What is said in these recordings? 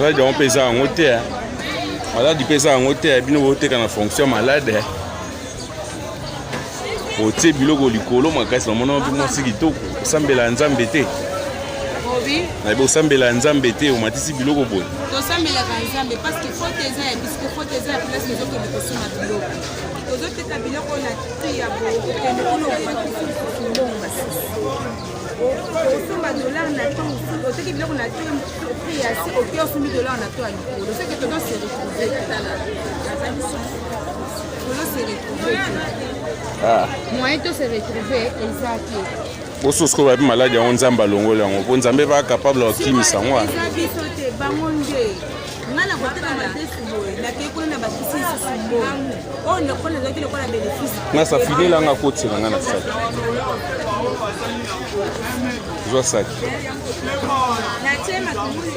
malade on pesa en hauteur. Malade pesa en hauteur, bino hauteur quand fonction malade. Otie biloko likolo makasi na mona mpe mwasi kitoko osambela nzambe te. Obi. Na bo sambela nzambe te omatisi biloko boye. To sambela nzambe parce que faut tes ailes, parce que faut tes ailes place les autres de kosoma biloko. To zote ta biloko na tia bo okende kuno matisi ndonga sisi. Osomba dollar na to oteki biloko na to prix ya si okeo sumi dollar na to alikolo. C'est que to doit se retrouver tala. To doit se retrouver. Ah. Moyen to se retrouver exact. Bososko ba malade ya nzamba longola ngo po nzambe ba capable de kimisa ngwa. Ezabisote bangonde. Ngala boteka matesi boye na ke kuna ba kisisi sumbo. On ne connaît pas le bénéfice. Na sa finila nga koti nga na sa. Zo sa. Na tema kumuli.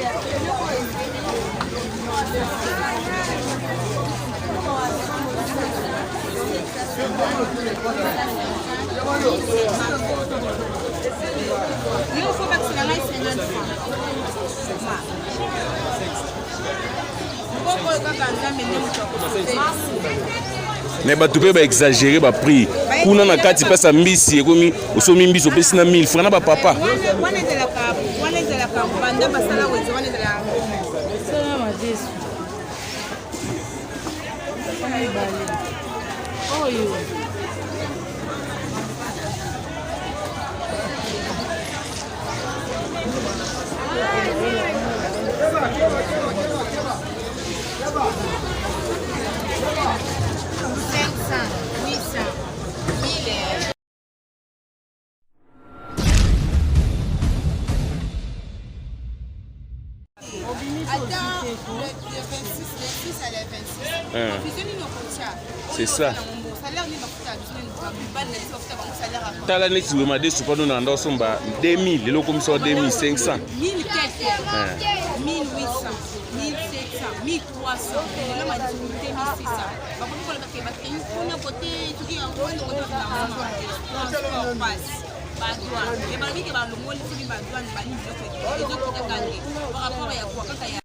Il faut pas que ça aille 50 francs. Mais bato pe ba exagérer ba prix. Kuna na kati pesa mbisi ekomi osomi mbisi opesi na 1000 francs na ba papa. Wana de la banda basala wezi wana de la sana madesu. Oh yo. C'est ça. Tala neti we made super no nando somba 2000 lelo comme ça 2500. 1000 quelque. 1800, 1700, 1300. Lelo made 2600. Ba ko ko ka ba tin kuna kote tuki en ko no ko na passe. Ba douane. E ba mi ke ba lo mo li tuki ba douane ba ni lo ko. E do ko ka kange. Par rapport ya kwa kaka ya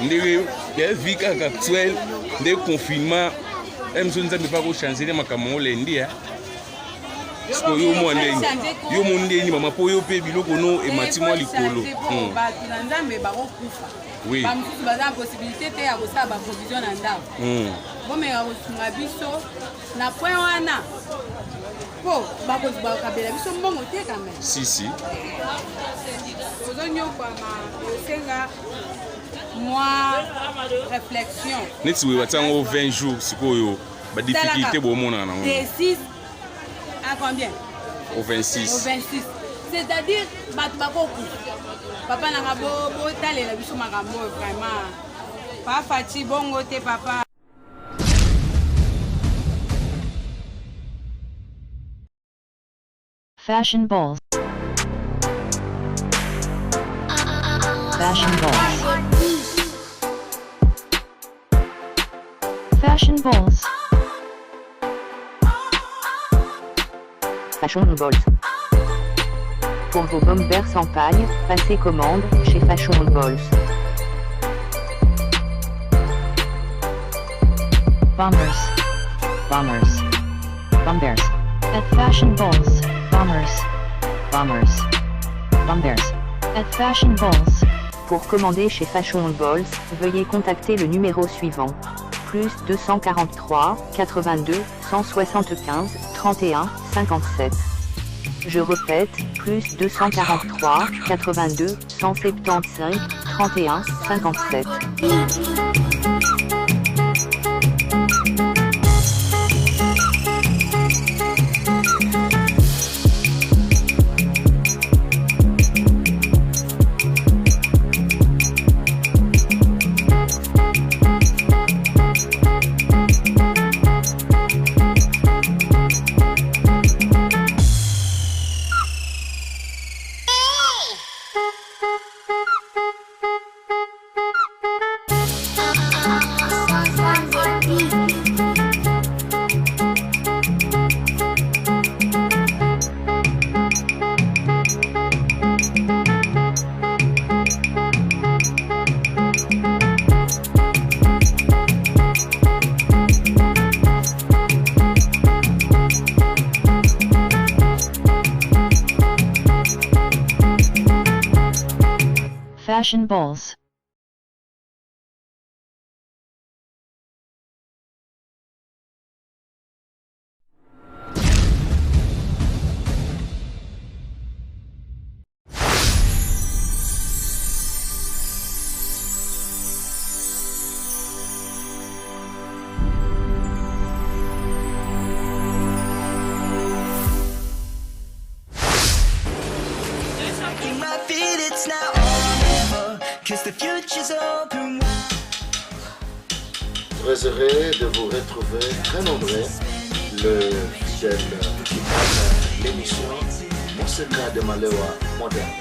ndenge ya vie actuelle de confinement emzo nzambe pa ko changer makambo lendi yasko yo mo ndeni mama po yo pe biloko no e matimo likolo ba nzambe ba ko kufa oui ba mtu ba za possibilité te ya ko sa ba provision na ndako bombe ya kosunga biso na point wana po ba ko ba kabela biso mbongo te quand même si ozonyo kwa ma senga moi réflexion neti we batango 20 jours sikoyo ba difficulté bo mona na ngo de 6 à combien au 26 au 26 c'est-à-dire bato bakoku papa na ngabo bo talela biso makambo vraiment pa fati bongo te papa. Fashion balls. Fashion balls. Fashion balls. Fashion balls. Pour vos bombers en paille, passez commande chez Fashion balls. Bombers. Bombers. Bombers. At Fashion balls. Bombers. Bombers. Bombers. At Fashion balls. Pour commander chez Fashion balls, veuillez contacter le numéro suivant. Plus 243 82 175 31 57. Je répète, plus 243 82 175 31 57. Fashion Bowls. In my feet, it's now or never, 'cause the future's open wide. Très heureux de vous retrouver, très nombreux, le fidèle qui aime l'émission Monseigneur de Malewa moderne.